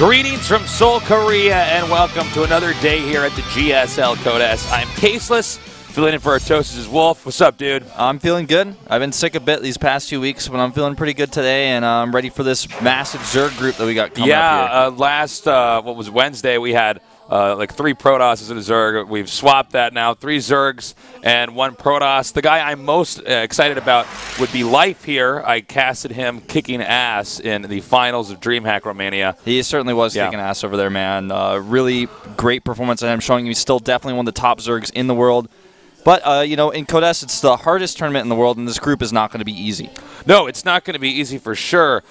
Greetings from Seoul, Korea, and welcome to another day here at the GSL Code S. I'm Tasteless, filling in for Artosis' Wolf. What's up, dude? I'm feeling good. I've been sick a bit these past 2 weeks, but I'm feeling pretty good today, and I'm ready for this massive Zerg group that we got coming up here. Last, what was Wednesday, we had like 3 Protosses and a Zerg. We've swapped that now, 3 Zergs and 1 Protoss. The guy I'm most excited about would be Life here. I casted him kicking ass in the finals of DreamHack Romania. He certainly was kicking ass over there, man. Really great performance, and I'm showing you he's still definitely one of the top Zergs in the world. But, you know, in Code S, it's the hardest tournament in the world, and this group is not going to be easy. No, it's not going to be easy for sure.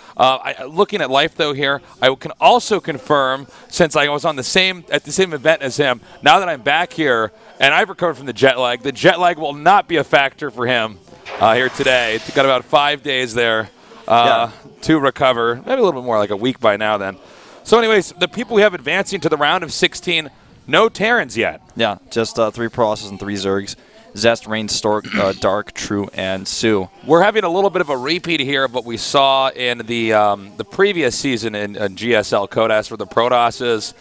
Looking at Life, though, here, I can also confirm, since I was on the same event as him, now that I'm back here, and I've recovered from the jet lag will not be a factor for him here today. It's got about 5 days there to recover. Maybe a little bit more, like a week by now then. So anyways, the people we have advancing to the round of 16, no Terrans yet. Yeah, just 3 Protosses and 3 Zergs. Zest, Rain, Stork, Dark, True, and Sue. We're having a little bit of a repeat here of what we saw in the previous season in GSL Code S, where the Protosses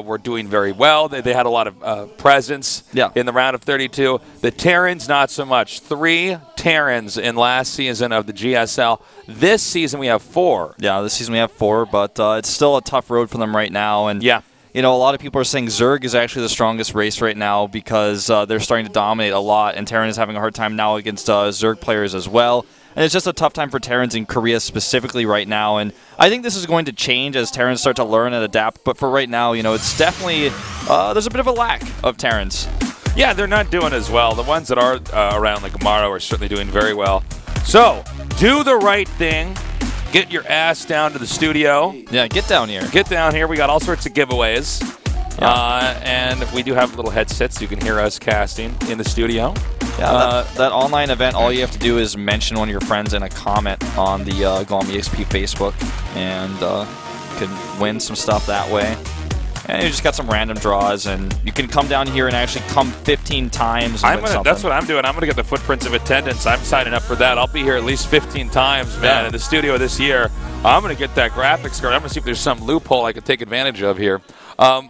were doing very well. They had a lot of presence in the round of 32. The Terrans, not so much. 3 Terrans in last season of the GSL. This season we have 4. Yeah, this season we have 4, but it's still a tough road for them right now. And you know, a lot of people are saying Zerg is actually the strongest race right now because they're starting to dominate a lot, and Terran is having a hard time now against Zerg players as well. And it's just a tough time for Terrans in Korea specifically right now. And I think this is going to change as Terrans start to learn and adapt. But for right now, you know, it's definitely there's a bit of a lack of Terrans. Yeah, they're not doing as well. The ones that are around, like Amaro, are certainly doing very well. So, do the right thing. Get your ass down to the studio. Yeah, get down here. Get down here. We got all sorts of giveaways. And we do have little headsets. You can hear us casting in the studio. Yeah, that online event, all you have to do is mention one of your friends in a comment on the GOMTV Facebook, and you can win some stuff that way. And you just got some random draws, and you can come down here and actually come 15 times and win something. That's what I'm doing. I'm going to get the footprints of attendance. I'm signing up for that. I'll be here at least 15 times, man, in the studio this year. I'm going to get that graphics card. I'm going to see if there's some loophole I can take advantage of here. No,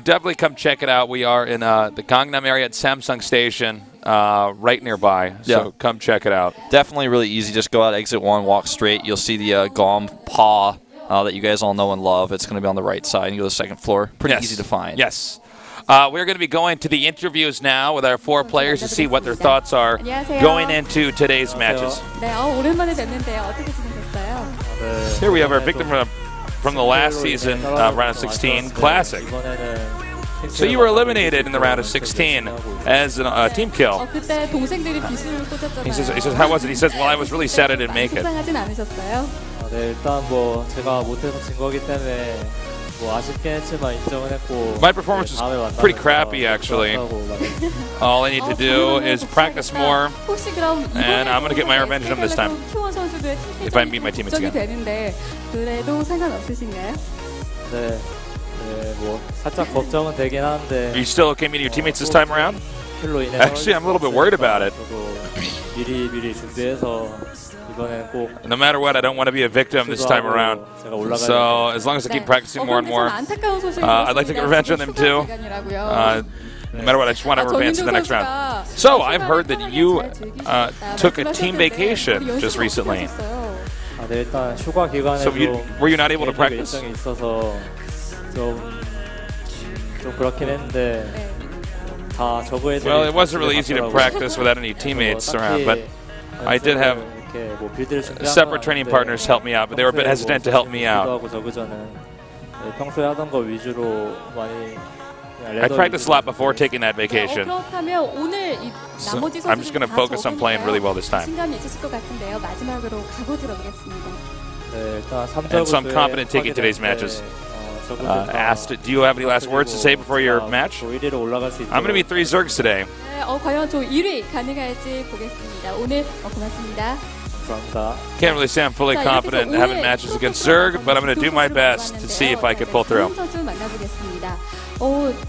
definitely come check it out. We are in the Gangnam area at Samsung Station, right nearby. So come check it out. Definitely really easy. Just go out exit 1, walk straight. You'll see the GOM paw that you guys all know and love. It's going to be on the right side. You go to the 2nd floor. Pretty easy to find. Yes. We're going to be going to the interviews now with our 4 players to see what their thoughts are going into today's matches. Here we have our victim from the last season, round of 16, Classic. So you were eliminated in the round of 16 as a team kill. He says, how was it? He says, well, I was really sad I didn't make it. My performance was pretty crappy, actually. All I need to do is practice more, and I'm going to get my revenge on him this time, if I meet my teammates again. Are you still okay meeting your teammates this time around? Actually, I'm a little bit worried about it. No matter what, I don't want to be a victim this time around. So as long as I keep practicing more and more, I'd like to get revenge on them too. No matter what, I just want to advance to the next round. So I've heard that you took a team vacation just recently. So were you not able to practice? Well, it wasn't really easy to practice without any teammates around, but I did have separate training partners help me out, but they were a bit hesitant to help me out. I practiced a lot before taking that vacation. So I'm just going to focus on playing really well this time. And so I'm confident taking today's matches. Asked, do you have any last words to say before your match? I'm going to be 3 Zergs today. Can't really say I'm fully confident in having matches against Zerg, but I'm going to do my best to see if I can pull through.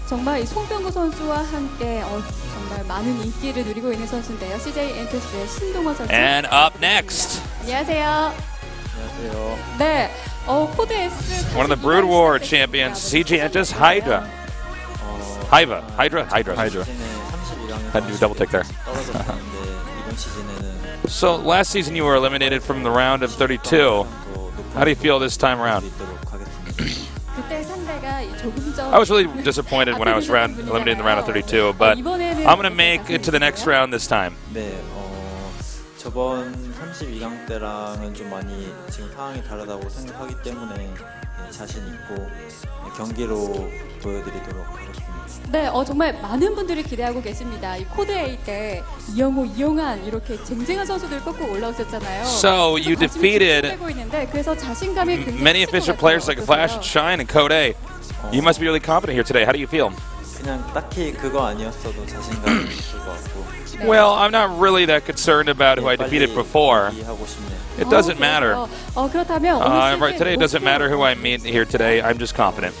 정말 이 송병구 선수와 함께 정말 많은 인기를 누리고 있는 선수인데요. CJ 엔토스의 신동원 선수. And up next. 안녕하세요. 네, 코드 S. One of the Brood War champions, CG enters Hydra. Hydra. Had to do a double take there. So last season you were eliminated from the round of 32. How do you feel this time around? I was really disappointed when I was eliminated in the round of 32, but I'm going to make it to the next round this time. 저번 32강 때랑은 좀 많이 지금 상황이 다르다고 생각하기 때문에 자신 있고 경기로 보여드리도록 하겠습니다. 네, 정말 많은 분들이 기대하고 계십니다. 이 코드 A 때 이영호, 이용한 이렇게 쟁쟁한 선수들 꺾고 올라오셨잖아요. So you defeated 그래서 자신감이 굉장히 many official players like Flash and Shine and Code A. You must be really confident here today. How do you feel? 그냥 딱히 그거 아니었어도 자신감이 있을 것 같고. Well, I'm not really that concerned about who I defeated before. It doesn't matter. Right today, it doesn't matter who I meet here today. I'm just confident.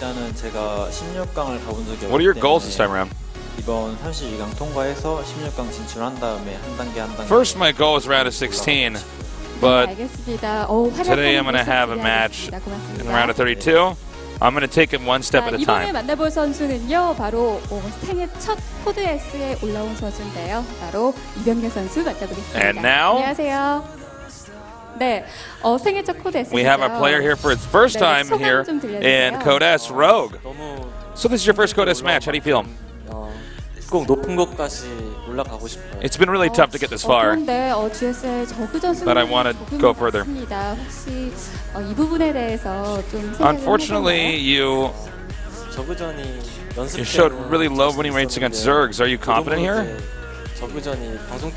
What are your goals this time around? 이번 32강 통과해서 16강 진출한 다음에 한 단계 한 단계. First, my goal is round of 16, but today I'm going to have a match in round of 32. I'm going to take it one step at a time. 이번에 만나볼 선수는요, 바로 생애 첫 코드 S에 올라온 선수인데요. 바로 이병렬 선수 만나보겠습니다. And now, 안녕하세요. 네, 생애 첫 코드 S. We have a player here for its first time here in Code S, Rouge. So this is your first Code S match. How do you feel? 꼭 높은 곳까지 올라가고 싶어요. It's been really tough to get this far, 그런데 GSL 저그 전승 but I want to go further. 혹시 이 부분에 대해서 좀 Unfortunately, you showed really low winning rates against Zergs. Are you confident here?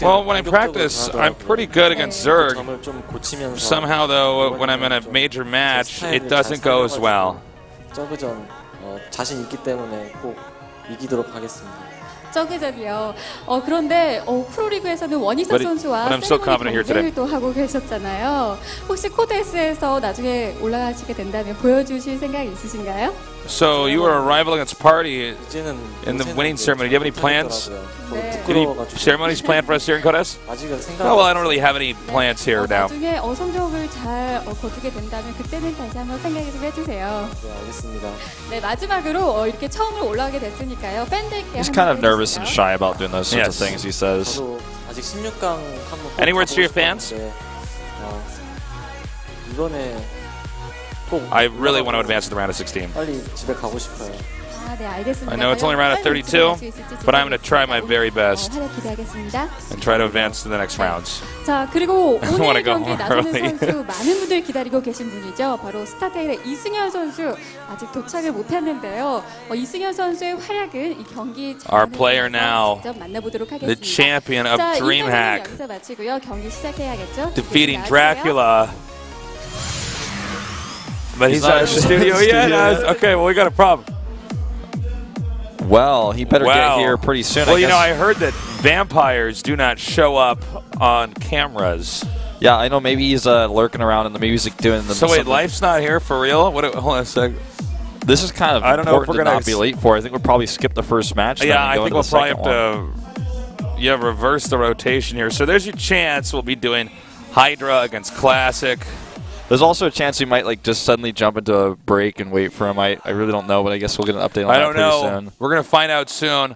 Well, when I practice, I'm pretty good against Zerg. Somehow, though, when I'm in a major match, it doesn't go as well. 자신 있기 때문에 꼭 이기도록 하겠습니다. 저그전이요. 그런데 프로리그에서는 원희석 선수와 세레머니 경기를 또 하고 계셨잖아요. 혹시 코드 S에서 나중에 올라가시게 된다면 보여주실 생각이 있으신가요? So you were a rival against Party in the winning ceremony. Do you have any plans? Any ceremonies planned for us here in Code S? Oh, well, I don't really have any plans here now. 나중에 성적을 잘 거두게 된다면 그때는 다시 한번 생각을 좀 해주세요. 네, 알겠습니다. 네, 마지막으로 이렇게 처음으로 올라가게 됐으니까요. 팬들께 He's kind of nervous and shy about doing those sorts of things, he says. 아직 16강 한번 Any words to your fans? 이번에 I really want to advance to the round of 16. 빨리 집에 가고 싶어요. 네, 알겠습니다. I know it's only round of 32, but I'm going to try my very best and try to advance to the next rounds. 자, 그리고 I want 오늘 to go 경기 home 나서는 early. 선수 많은 분들이 기다리고 계신 분이죠. 바로 스타테일의 이승현 선수 아직 도착을 못했는데요. 이승현 선수의 활약은 이 경기 Our player now, 직접 만나보도록 하겠습니다. the champion of 자, DreamHack, 여기서 마치고요. 경기 시작해야겠죠. defeating Dracula. But he's not in the studio yet. Okay, well, we got a problem. Well, he better get here pretty soon. Well, you know, I heard that vampires do not show up on cameras. Yeah, I know. Maybe he's lurking around and maybe he's like doing the. So wait, Life's not here for real? What? Hold on a sec. This is kind of I don't know if important we're to gonna not be late for. I think we'll probably skip the first match. Yeah, I think we'll probably have to. Reverse the rotation here. So there's your chance. We'll be doing Hydra against Classic. There's also a chance we might like just suddenly jump into a break and wait for him. I really don't know, but I guess we'll get an update on that pretty soon. We're going to find out soon.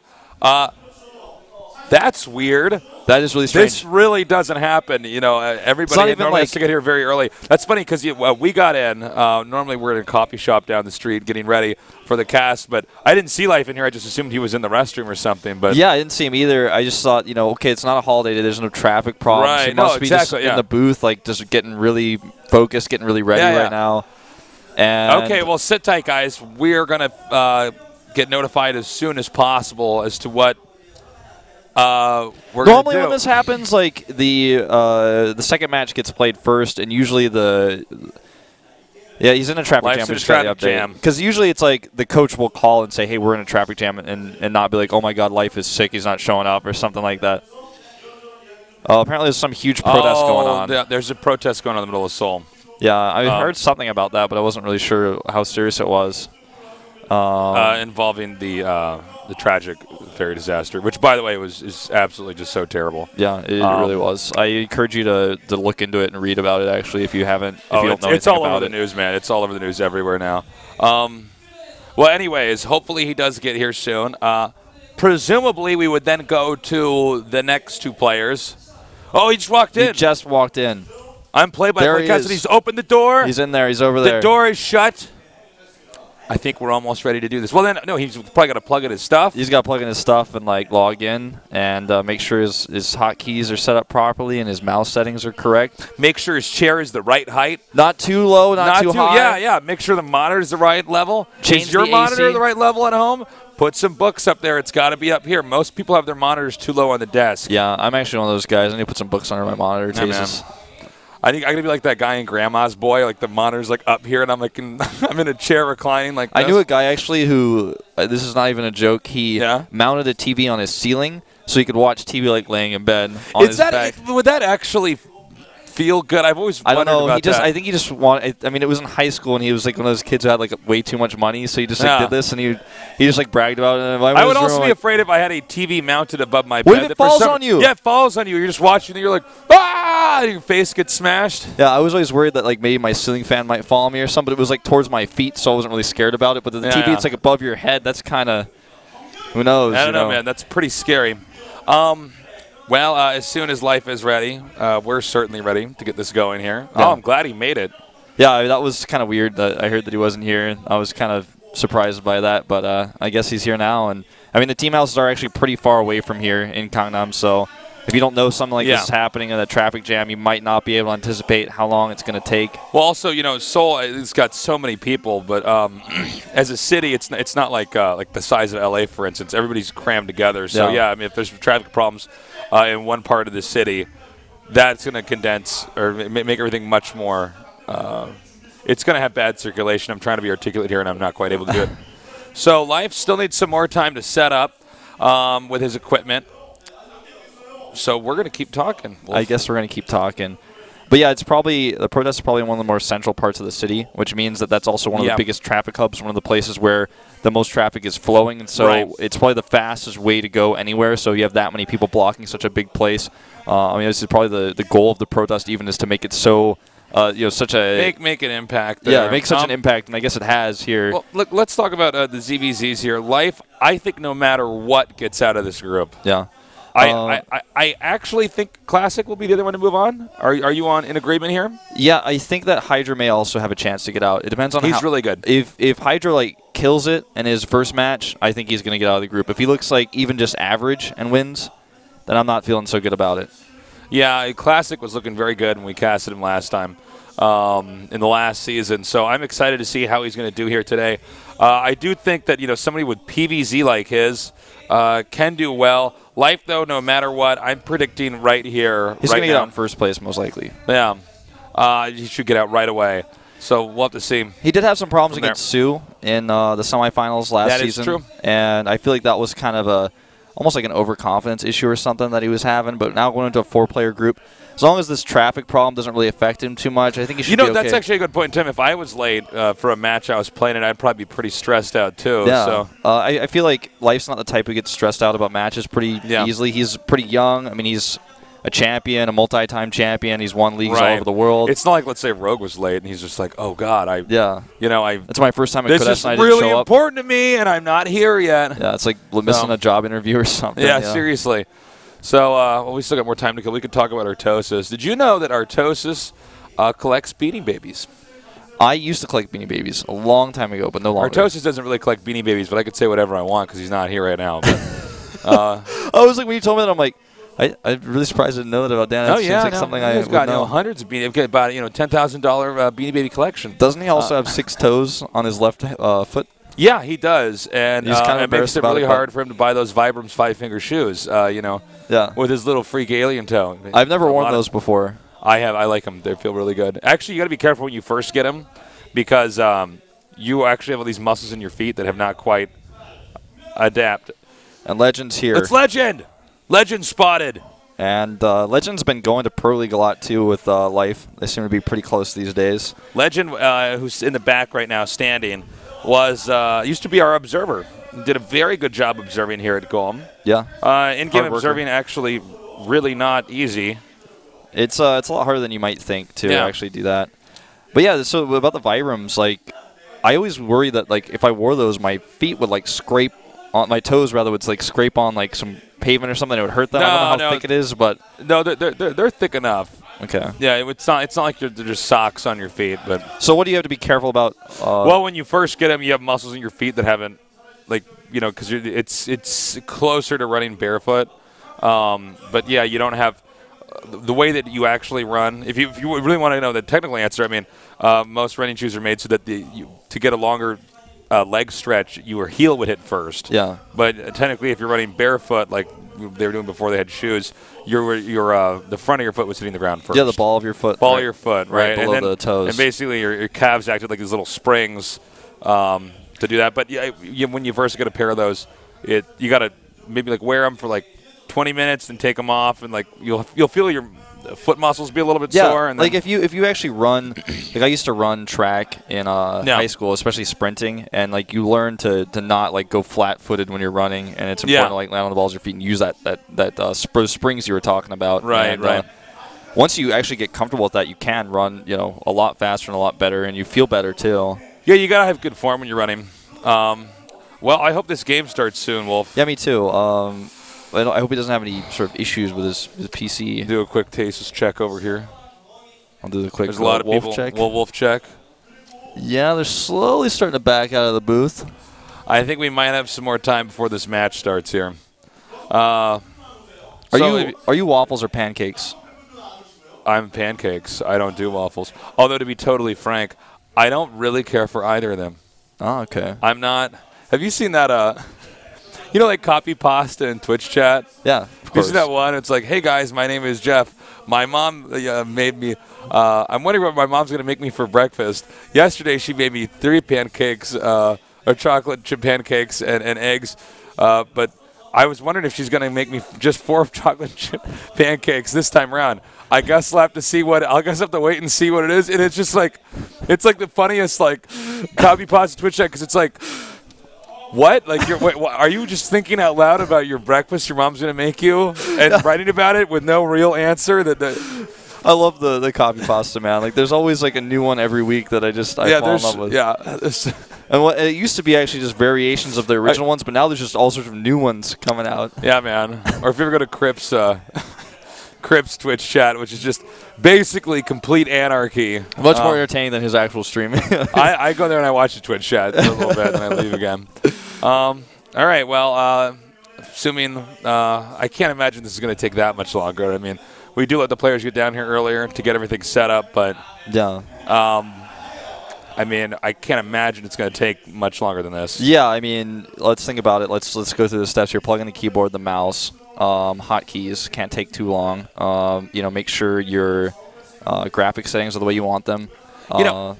That's weird. That is really strange. This really doesn't happen. You know, everybody normally has to get here very early. That's funny because we got in. Normally we're in a coffee shop down the street getting ready for the cast, but I didn't see Life in here. I just assumed he was in the restroom or something. But yeah, I didn't see him either. I just thought, okay, it's not a holiday day. There's no traffic problems. Right. He must be just in the booth, like just getting really focused, getting really ready right now. And okay, well, sit tight, guys. We're going to get notified as soon as possible as to what we're normally when this happens, like the second match gets played first, and usually he's in a traffic jam. Life's in a traffic jam. Because usually it's like the coach will call and say, "Hey, we're in a traffic jam," and not be like, "Oh my God, Life is sick. He's not showing up," or something like that. Apparently, there's some huge protest going on. There's a protest going on in the middle of Seoul. Yeah, I heard something about that, but I wasn't really sure how serious it was. Involving the tragic ferry disaster, which, by the way, is absolutely just so terrible. Yeah, it really was. I encourage you to look into it and read about it, actually, if you haven't. If you don't know it's all over the news, man. It's all over the news everywhere now. Well, anyways, hopefully he does get here soon. Presumably, we would then go to the next two players. Oh, he just walked in. He just walked in. I'm played by Blake. He's opened the door. He's in there. He's over there. The door is shut. I think we're almost ready to do this. Well, then, no, he's probably got to plug in his stuff. He's got to plug in his stuff and, like, log in and make sure his hotkeys are set up properly and his mouse settings are correct. Make sure his chair is the right height. Not too low, not too high. Yeah. Make sure the monitor is the right level. Change your the monitor AC. the right level at home. Put some books up there. It's got to be up here. Most people have their monitors too low on the desk. Yeah, I'm actually one of those guys. I need to put some books under my monitor. I think I'm going to be like that guy in Grandma's Boy. Like, the monitor's, like, up here, and I'm in a chair reclining like this. I knew a guy, actually, who, this is not even a joke, he mounted a TV on his ceiling so he could watch TV, like, laying in bed on his back. Would that actually feel good? I've always wondered about that. I think he just wanted. I mean, it was in high school, and he was like one of those kids who had like way too much money, so he just like did this, and he just like bragged about it. I would also be afraid if I had a TV mounted above my bed. What if it falls on you? Yeah, it falls on you. You're just watching, and you're like, ah! And your face gets smashed. Yeah, I was always worried that like maybe my ceiling fan might fall on me or something. But it was like towards my feet, so I wasn't really scared about it. But the TV, it's like above your head. That's kind of, who knows? I don't know, man. That's pretty scary. Well, as soon as Life is ready, we're certainly ready to get this going here. Yeah. Oh, I'm glad he made it. Yeah, that was kind of weird that I heard that he wasn't here. I was kind of surprised by that, but I guess he's here now. And I mean, the team houses are actually pretty far away from here in Gangnam, so if you don't know something like this is happening in a traffic jam, you might not be able to anticipate how long it's going to take. Well, also, you know, Seoul, it's got so many people, but as a city, it's not like the size of LA, for instance. Everybody's crammed together. So, yeah, I mean, if there's traffic problems in one part of the city, that's going to condense or make everything much more it's going to have bad circulation. I'm trying to be articulate here, and I'm not quite able to do it. So Life still needs some more time to set up with his equipment. So we're going to keep talking. I guess we're going to keep talking. But yeah, it's probably the protest is probably one of the more central parts of the city, which means that that's also one of the biggest traffic hubs, one of the places where the most traffic is flowing, and so it's probably the fastest way to go anywhere. So you have that many people blocking such a big place. I mean, this is probably the goal of the protest, even is to make it so such a make an impact there. Yeah, make such an impact, and I guess it has here. Well, look, let's talk about the ZVZs here. Life, I think no matter what gets out of this group. Yeah. I actually think Classic will be the other one to move on. Are you in agreement here? Yeah, I think that Hydra may also have a chance to get out. It depends on he's really good. If Hydra kills it in his first match, I think he's going to get out of the group. If he looks like even just average and wins, then I'm not feeling so good about it. Yeah, Classic was looking very good when we casted him last time in the last season. So I'm excited to see how he's going to do here today. I do think that somebody with PVZ like his can do well. Life, though, no matter what, I'm predicting right here. He's going to get out in first place, most likely. Yeah. He should get out right away. So we'll have to see. He did have some problems against Sue in the semifinals last season. That is true. And I feel like that was kind of almost like an overconfidence issue or something that he was having. But now going into a 4-player group, as long as this traffic problem doesn't really affect him too much, I think he should be okay. That's actually a good point, Tim. If I was late for a match I was playing it, I'd probably be pretty stressed out too. Yeah. So. I feel like Life's not the type who gets stressed out about matches pretty easily. He's pretty young. I mean, he's a champion, a multi-time champion. He's won leagues all over the world. It's not like, let's say, Rogue was late, and he's just like, oh, God. That's my first time at Code S, and I didn't show up. This is really important to me, and I'm not here yet. Yeah, it's like missing a job interview or something. Yeah, seriously. So we still got more time to kill. We could talk about Artosis. Did you know that Artosis collects Beanie Babies? I used to collect Beanie Babies a long time ago, but no longer. Artosis doesn't really collect Beanie Babies, but I could say whatever I want because he's not here right now. But, I was like, when you told me that, I'm like, I'm really surprised I didn't know that about Dan. Seems like something I would know. Hundreds of Beanie Babies, about $10,000 Beanie Baby collection. Doesn't he also have 6 toes on his left foot? Yeah, he does, and he's kind of it makes it really hard for him to buy those Vibrams 5-finger shoes. With his little freak alien toe. I've never worn those before. I have. I like them. They feel really good. Actually, you got to be careful when you first get them because you actually have all these muscles in your feet that have not quite adapted. And Legend's here. It's Legend. Legend spotted. And Legend's been going to Pro League a lot, too, with Life. They seem to be pretty close these days. Legend, who's in the back right now standing, was used to be our observer. Did a very good job observing here at GOM. Yeah. In-game observing actually really not easy. It's a lot harder than you might think to actually do that. But yeah, so about the Vibrams, like I always worry that like if I wore those, my feet would like scrape on my toes rather would like scrape on like some pavement or something. It would hurt them. I don't know how thick it is, but no, they're thick enough. Okay. Yeah, it's not like they're just socks on your feet. But so what do you have to be careful about? Well, when you first get them, you have muscles in your feet that haven't, like, you know, because it's closer to running barefoot. But yeah, you don't have the way that you actually run. If you really want to know the technical answer, I mean, most running shoes are made so that to get a longer leg stretch, your heel would hit first. Yeah. But technically, if you're running barefoot, like they were doing before they had shoes, the front of your foot was hitting the ground first. Yeah, the ball of your foot. Ball of your foot, right below the toes. And basically, your calves acted like these little springs to do that. But yeah, when you first get a pair of those, you got to maybe like wear them for like 20 minutes and take them off, and like you'll feel your foot muscles be a little bit sore. And like if you actually run, like I used to run track in high school, especially sprinting, and like you learn to not like go flat-footed when you're running, and it's important to like land on the balls of your feet and use that springs you were talking about. Right, right. Once you actually get comfortable with that, you can run, a lot faster and a lot better, and you feel better too. Yeah, you gotta have good form when you're running. Well, I hope this game starts soon, Wolf. Yeah, me too. I hope he doesn't have any sort of issues with his PC. Do a quick Tasis check over here. I'll do the quick There's a lot of Wolf people. check. Wolf check. Yeah, they're slowly starting to back out of the booth. I think we might have some more time before this match starts here. Are you waffles or pancakes? I'm pancakes. I don't do waffles. Although, to be totally frank, I don't really care for either of them. Oh, okay. I'm not. Have you seen that? Like copy pasta in Twitch chat? Yeah, of course. You see that one? It's like, hey, guys, my name is Jeff. My mom made me. I'm wondering what my mom's going to make me for breakfast. Yesterday, she made me 3 pancakes, or chocolate chip pancakes and eggs. But I was wondering if she's going to make me just 4 chocolate chip pancakes this time around. I guess I'll have to wait and see what it is. And it's just like, it's like the funniest like copy pasta Twitch chat, because it's like, what? Like, are you just thinking out loud about your breakfast your mom's going to make you and writing about it with no real answer? I love the copy pasta, man. Like, there's always like a new one every week that I fall in love with. Yeah. And it used to be actually just variations of the original ones, but now there's just all sorts of new ones coming out. Yeah, man. Or if you ever go to Crip's Twitch chat, which is just basically complete anarchy. Much more entertaining than his actual streaming. I go there and I watch the Twitch chat for a little bit, and I leave again. All right, well, assuming I can't imagine this is going to take that much longer. I mean, we do let the players get down here earlier to get everything set up, but yeah. I mean, I can't imagine it's going to take much longer than this. Yeah, I mean, let's think about it. Let's go through the steps here. Plug in the keyboard, the mouse. Hotkeys can't take too long. Make sure your graphic settings are the way you want them. I don't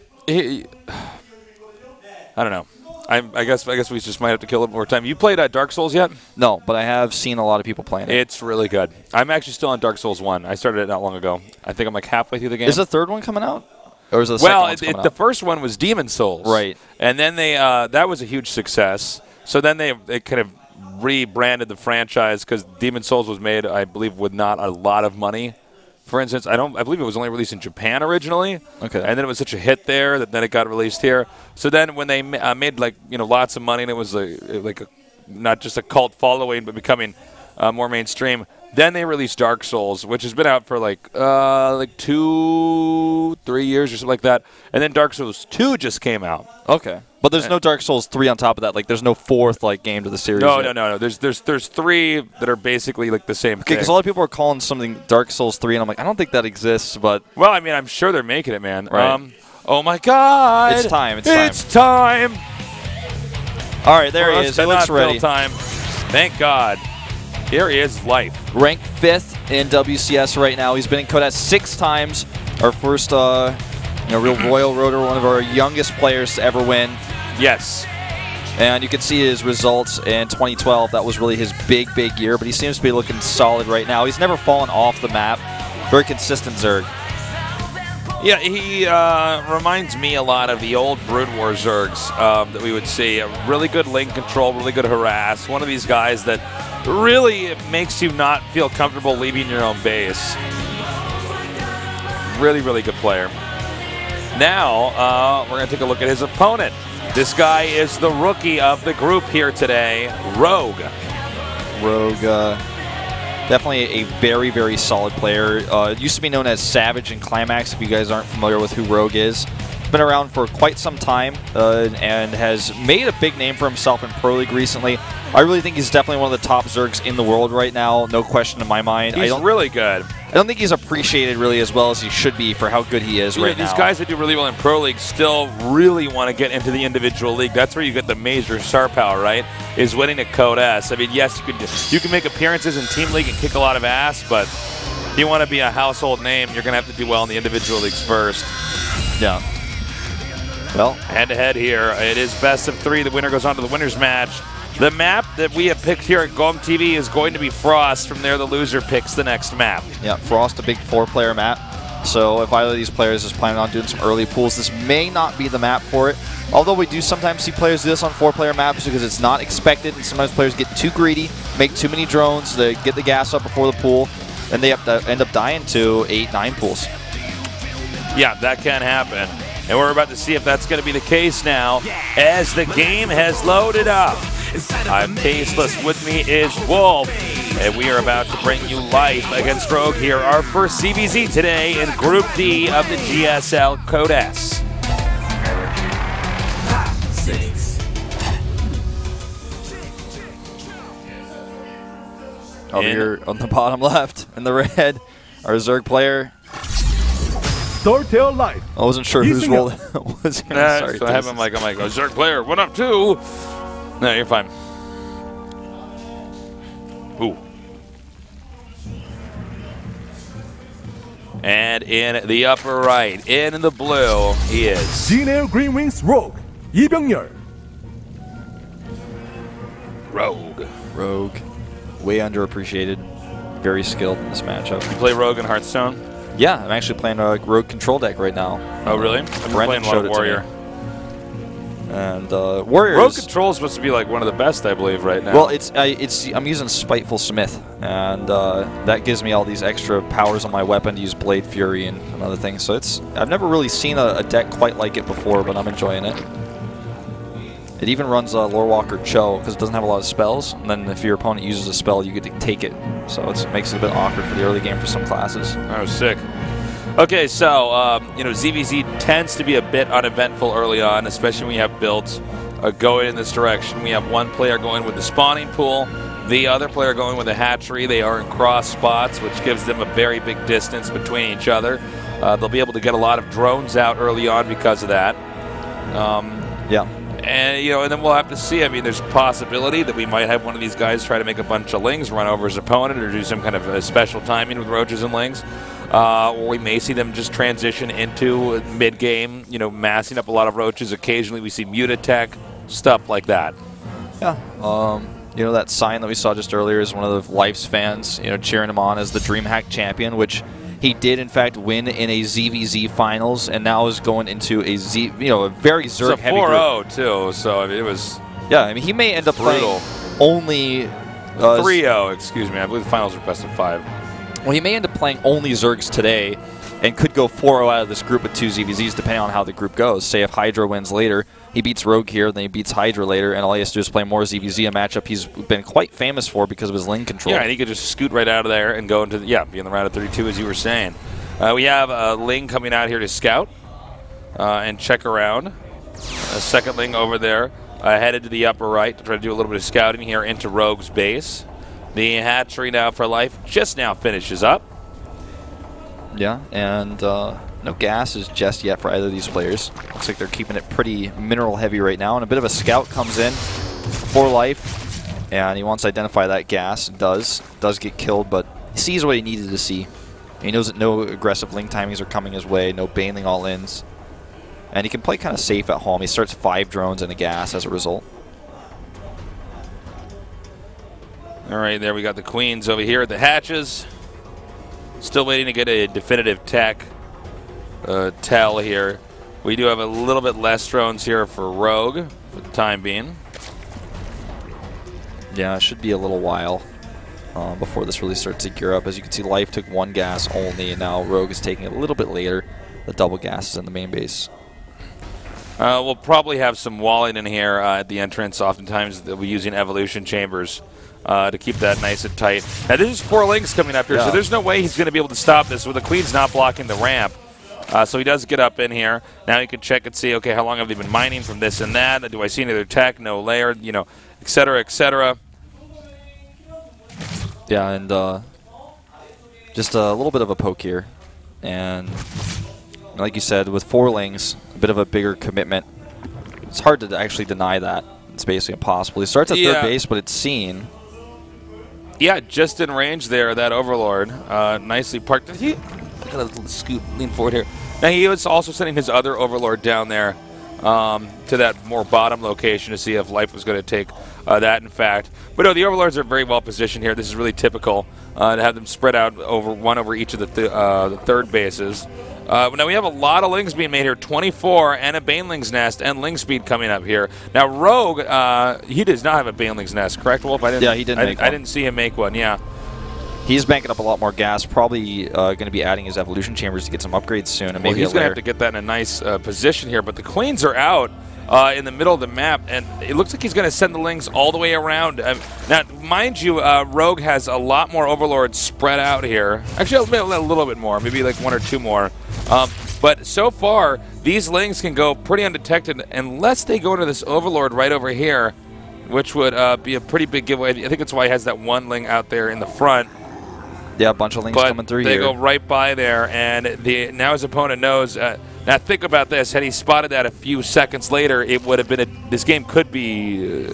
know. I guess we just might have to kill a little more time. You played Dark Souls yet? No, but I have seen a lot of people playing it. It's really good. I'm actually still on Dark Souls 1. I started it not long ago. I think I'm like halfway through the game. Is the third one coming out? Or is the second one coming out? The first one was Demon Souls. Right. And then that was a huge success. So then they kind of rebranded the franchise, because Demon Souls was made, I believe, with not a lot of money. For instance, I believe it was only released in Japan originally. Okay. And then it was such a hit there that then it got released here. So then when they made lots of money, and it was not just a cult following, but becoming more mainstream, then they released Dark Souls, which has been out for like 2-3 years or something like that. And then Dark Souls 2 just came out. Okay. But there's no Dark Souls 3 on top of that. Like, there's no fourth game to the series. No. There's 3 that are basically like the same thing. Because a lot of people are calling something Dark Souls 3, and I'm like, I don't think that exists. But well, I mean, I'm sure they're making it, man. Right. Oh my God! It's time. It's time. All right, there he is. He looks ready. Time. Thank God. Here is life. Ranked 5th in WCS right now. He's been in Code S 6 times. Our first, real Royal Roader, one of our youngest players to ever win. Yes. And you can see his results in 2012. That was really his big year, but he seems to be looking solid right now. He's never fallen off the map. Very consistent Zerg. Yeah, he reminds me a lot of the old Brood War Zergs that we would see. A really good link control, really good harass. One of these guys that really makes you not feel comfortable leaving your own base. Really, really good player. Now, we're going to take a look at his opponent. This guy is the rookie of the group here today, Rogue. Rogue, definitely a very, very solid player. Used to be known as Savage in Climax, if you guys aren't familiar with who Rogue is. Been around for quite some time and has made a big name for himself in Pro League recently. I really think he's definitely one of the top Zergs in the world right now, no question in my mind. He's really good. I don't think he's appreciated really as well as he should be for how good he is right now. These guys that do really well in Pro League still really want to get into the individual league. That's where you get the major star power, right? Is winning at Code S. I mean, yes, you can make appearances in Team League and kick a lot of ass, but if you want to be a household name, you're going to have to do well in the individual leagues first. Yeah. Well, head-to-head here. It is best of 3. The winner goes on to the winner's match. The map that we have picked here at GOMTV is going to be Frost. From there, the loser picks the next map. Yeah, Frost, a big 4-player map. So if either of these players is planning on doing some early pools, this may not be the map for it. Although we do sometimes see players do this on 4-player maps because it's not expected, and sometimes players get too greedy, make too many drones, they get the gas up before the pool, and they have to end up dying to 8, 9 pools. Yeah, that can happen. And we're about to see if that's going to be the case now as the game has loaded up. I'm Tasteless, with me is Wolf, and we are about to bring you life against Rogue here, our first CBZ today in Group D of the GSL Code S. Over here on the bottom left in the red, our Zerg player. Storytale Life. I wasn't sure whose role it was. Sorry, so I have him like, I'm like, oh, Zerg player, 1-up-2. No, you're fine. Ooh. And in the upper right, in the blue, he is GNL Green Wings Rogue, 이병렬. Rogue. Rogue. Way underappreciated. Very skilled in this matchup. You play Rogue in Hearthstone? Yeah, I'm actually playing a Rogue control deck right now. Oh, really? I'm playing a lot of Warrior. And Warriors. Rogue control is supposed to be like one of the best, I believe, right now. Well, I'm using Spiteful Smith, and that gives me all these extra powers on my weapon to use Blade Fury and other things. So I've never really seen a deck quite like it before, but I'm enjoying it. It even runs Lorewalker Cho because it doesn't have a lot of spells, and then if your opponent uses a spell, you get to take it. So it makes it a bit awkward for the early game for some classes. Oh, sick. Okay, so you know, ZVZ tends to be a bit uneventful early on, especially when you have builds going in this direction. We have one player going with the spawning pool, the other player going with the hatchery. They are in cross spots, which gives them a very big distance between each other. They'll be able to get a lot of drones out early on because of that. Yeah. And, you know, and then we'll have to see. I mean, there's a possibility that we might have one of these guys try to make a bunch of lings run over his opponent or do some kind of a special timing with roaches and lings. Or we may see them just transition into mid-game, you know, massing up a lot of roaches. Occasionally we see Mutatech, stuff like that. Yeah. You know, that sign that we saw just earlier is one of the Life's fans, you know, cheering him on as the DreamHack champion, which he did, in fact, win in a ZVZ finals, and now is going into a a very Zerg heavy group. It's a 4-0 too, so I mean, it was. Yeah, I mean, he may end up brutal. playing only 3-0. Excuse me, I believe the finals are best of 5. Well, he may end up playing only Zergs today, and could go 4-0 out of this group with 2 ZVZs, depending on how the group goes. Say if Hydra wins later, he beats Rogue here, then he beats Hydra later, and all he has to do is play more ZVZ, a matchup he's been quite famous for because of his lane control. Yeah, and he could just scoot right out of there and go into be in the round of 32, as you were saying. We have a Ling coming out here to scout and check around. A second Ling over there headed to the upper right to try to do a little bit of scouting here into Rogue's base. The hatchery now for life just now finishes up. Yeah, and no gases just yet for either of these players. Looks like they're keeping it pretty mineral heavy right now, and a bit of a scout comes in for life, and he wants to identify that gas. Does get killed, but he sees what he needed to see. He knows that no aggressive link timings are coming his way, no baning all-ins, and he can play kind of safe at home. He starts 5 drones and a gas as a result. All right, there we got the queens over here at the hatches. Still waiting to get a definitive tech. tell here. We do have a little bit less drones here for Rogue for the time being. Yeah, it should be a little while before this really starts to gear up. As you can see, Life took 1 gas only, and now Rogue is taking it a little bit later. The double gas is in the main base. We'll probably have some walling in here at the entrance. Oftentimes they'll be using evolution chambers to keep that nice and tight. Now this is 4 links coming up here, so there's no way he's going to be able to stop this with the Queen's not blocking the ramp. So he does get up in here. Now you can check and see, okay, how long have they been mining from this and that? Do I see any other tech? No layer, you know, et cetera, et cetera. Yeah, and just a little bit of a poke here. And like you said, with 4 lings, a bit of a bigger commitment. It's hard to actually deny that. It's basically impossible. He starts at third base, but it's seen. Yeah, just in range there, that Overlord. Nicely parked. Look at that little scoot, lean forward here. Now he was also sending his other Overlord down there to that more bottom location to see if Life was going to take that, in fact. But no, the Overlords are very well positioned here. This is really typical to have them spread out over each of the third bases. Now we have a lot of lings being made here, 24, and a Baneling's Nest and ling speed coming up here. Now Rogue, he does not have a Baneling's Nest, correct, Wolf? Yeah, he didn't make one. I didn't see him make one, yeah. He's banking up a lot more gas, probably going to be adding his evolution chambers to get some upgrades soon. And well, he's going to have to get that in a nice position here, but the Queens are out in the middle of the map, and it looks like he's going to send the lings all the way around. Now, mind you, Rogue has a lot more Overlords spread out here. Actually, a little bit more, maybe like 1 or 2 more. But so far, these lings can go pretty undetected unless they go into this Overlord right over here, which would be a pretty big giveaway. I think that's why he has that 1 ling out there in the front. Yeah, a bunch of lings coming through they here. They go right by there, and now his opponent knows. Now think about this: had he spotted that a few seconds later, it would have been this game could be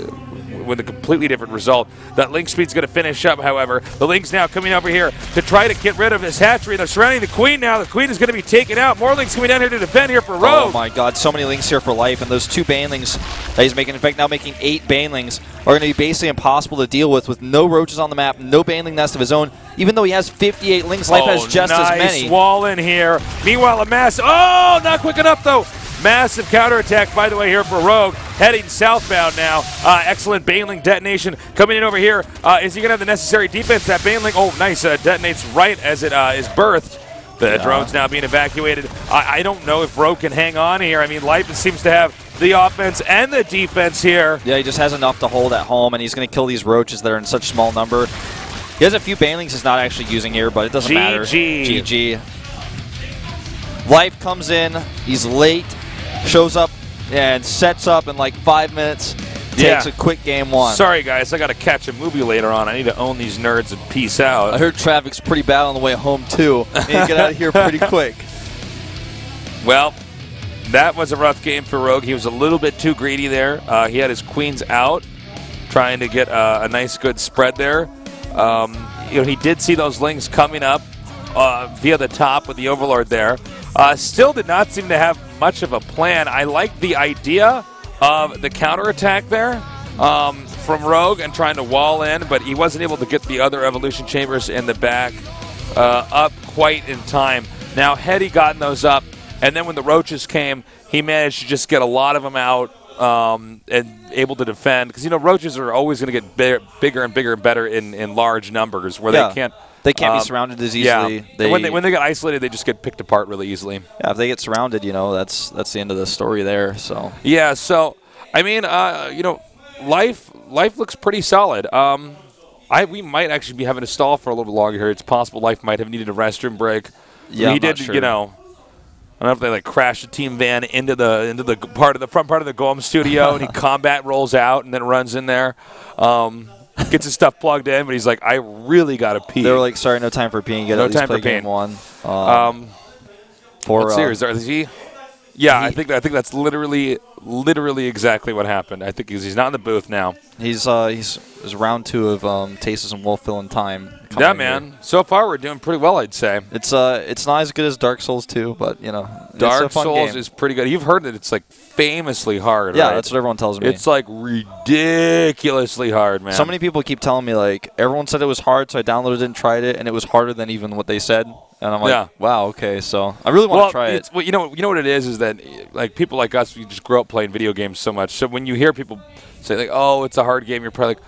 with a completely different result. That link speed's going to finish up, however. The link's now coming over here to try to get rid of his hatchery. They're surrounding the Queen now. The Queen is going to be taken out. More links coming down here to defend here for Rogue. Oh my God, so many links here for Life, and those 2 Banelings that he's making, in fact, now making 8 Banelings, are going to be basically impossible to deal with no roaches on the map, no Baneling Nest of his own. Even though he has 58 links, Life has just as many. Nice wall in here. Meanwhile, a mass. Oh, not quick enough, though. Massive counterattack, by the way, here for Rogue. Heading southbound now. Excellent Baneling detonation coming in over here. Is he going to have the necessary defense? That Baneling, oh, nice, detonates right as it is birthed. The drone's now being evacuated. I don't know if Rogue can hang on here. I mean, Life seems to have the offense and the defense here. Yeah, he just has enough to hold at home, and he's going to kill these roaches that are in such small number. He has a few Banelings he's not actually using here, but it doesn't matter. GG. Life comes in. He's late. Shows up and sets up in like 5 minutes. Takes a quick game 1. Sorry, guys. I got to catch a movie later on. I need to own these nerds and peace out. I heard traffic's pretty bad on the way home, too. I need to get out of here pretty quick. Well, that was a rough game for Rogue. He was a little bit too greedy there. He had his Queens out, trying to get a nice, good spread there. He did see those lings coming up via the top with the Overlord there. Still did not seem to have much of a plan. I like the idea of the counterattack there from Rogue and trying to wall in, but he wasn't able to get the other evolution chambers in the back up quite in time. Now, had he gotten those up, and then when the roaches came, he managed to just get a lot of them out and able to defend. Because, roaches are always going to get bigger and bigger and better in large numbers where they can't. They can't be surrounded as easily. Yeah. When they get isolated, they just get picked apart really easily. Yeah, if they get surrounded, that's the end of the story there. So yeah, so I mean, Life looks pretty solid. We might actually be having to stall for a little longer here. It's possible Life might have needed a restroom break. Yeah, he did. Sure. I don't know if they crashed the team van into the front part of the GOM studio, and he combat rolls out and then runs in there. Gets his stuff plugged in, but he's like, I really got to pee. They were like, sorry, no time for peeing. No time for peeing. Game 1. Let's see. Is he? Yeah, I think that's literally exactly what happened. I think he's not in the booth now. He's round 2 of Tastes and Wolf Fill in Time. Yeah, man. Here. So far, we're doing pretty well, I'd say. It's not as good as Dark Souls 2, but Dark Souls is pretty good. You've heard that it's like famously hard, yeah, right? that's what everyone tells me. It's like ridiculously hard, man. So many people keep telling me, like, everyone said it was hard, so I downloaded it and tried it, and it was harder than even what they said. And I'm like, wow, okay, so I really want to try it. Well, you know what it is that, like, people like us, we just grow up playing video games so much. So when you hear people say, like, oh, it's a hard game, you're probably like,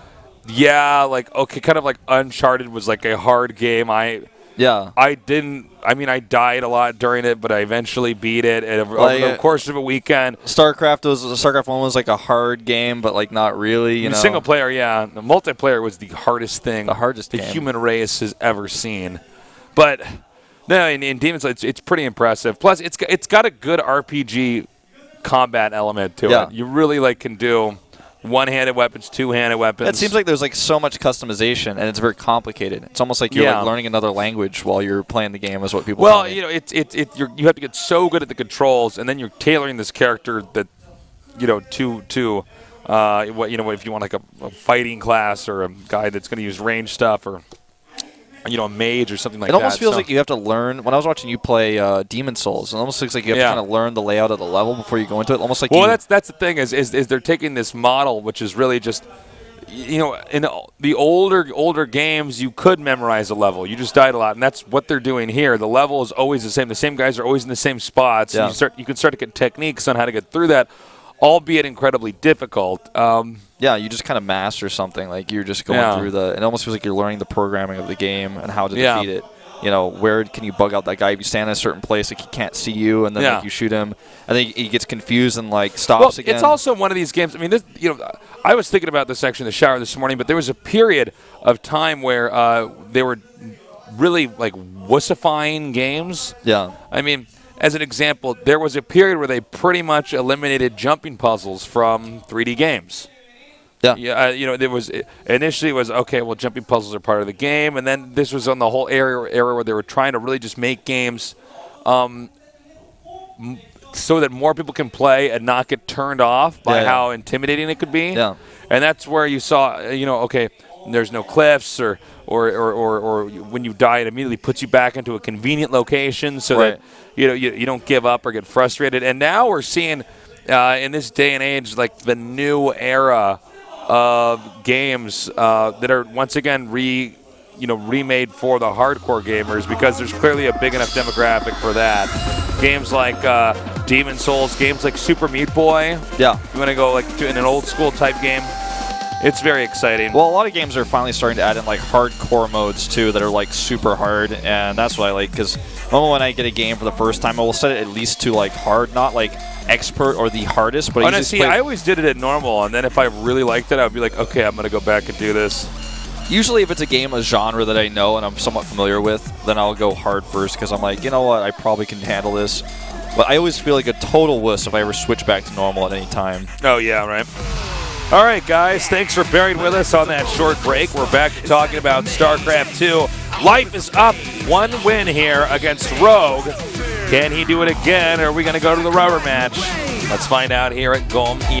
yeah, like, okay, kind of like Uncharted was like a hard game. I died a lot during it, but I eventually beat it over the course of a weekend. StarCraft 1 was like a hard game, but like not really, you know. Single player, yeah. The multiplayer was the hardest thing the human race has ever seen. But no, in Demon's Souls, it's pretty impressive. Plus, it's got a good RPG combat element to it. You really like can do one-handed weapons, two-handed weapons. It seems like there's like so much customization, and it's very complicated. It's almost like you're like learning another language while you're playing the game, is what people. Well, you know, you have to get so good at the controls, and then you're tailoring this character that, you know, to if you want like a fighting class or a guy that's going to use range stuff or, you know, a mage or something like that. It almost feels like you have to learn. When I was watching you play Demon's Souls, it almost looks like you have to kind of learn the layout of the level before you go into it. Almost like that's the thing is they're taking this model, which is really just, you know, in the older games you could memorize a level. You just died a lot, and that's what they're doing here. The level is always the same. The same guys are always in the same spots. Yeah. You can start to get techniques on how to get through that, albeit incredibly difficult. Yeah, you just kind of master something. Like you're just going through it almost feels like you're learning the programming of the game and how to defeat it. You know, where can you bug out that guy if you stand in a certain place, like he can't see you, and then like, you shoot him, and then he gets confused and like stops again. It's also one of these games. I mean, this, you know, I was thinking about this actually in the shower this morning, but there was a period of time where they were really like wussifying games. Yeah. I mean, as an example, there was a period where they pretty much eliminated jumping puzzles from 3D games. Yeah, you know, there was initially it was okay. Well, jumping puzzles are part of the game, and then this was on the whole era where they were trying to really just make games so that more people can play and not get turned off by how intimidating it could be. Yeah, and that's where you saw, you know, okay, there's no cliffs or when you die, it immediately puts you back into a convenient location so that you don't give up or get frustrated. And now we're seeing in this day and age like the new era of games that are once again remade for the hardcore gamers, because there's clearly a big enough demographic for that. Games like Demon's Souls, games like Super Meat Boy. Yeah, you want to go like in an old school type game. It's very exciting. Well, a lot of games are finally starting to add in like hardcore modes too that are like super hard, and that's what I like, because when I get a game for the first time, I will set it at least to like hard, not like expert or the hardest. But I always did it at normal, and then if I really liked it, I would be like, okay, I'm going to go back and do this. Usually if it's a game, a genre that I know and I'm somewhat familiar with, then I'll go hard first, because I'm like, you know what, I probably can handle this. But I always feel like a total wuss if I ever switch back to normal at any time. Oh, yeah, right. All right, guys, thanks for bearing with us on that short break. We're back to talking about StarCraft II. Life is up, 1 win here against Rogue. Can he do it again, or are we going to go to the rubber match? Let's find out here at GOMTV.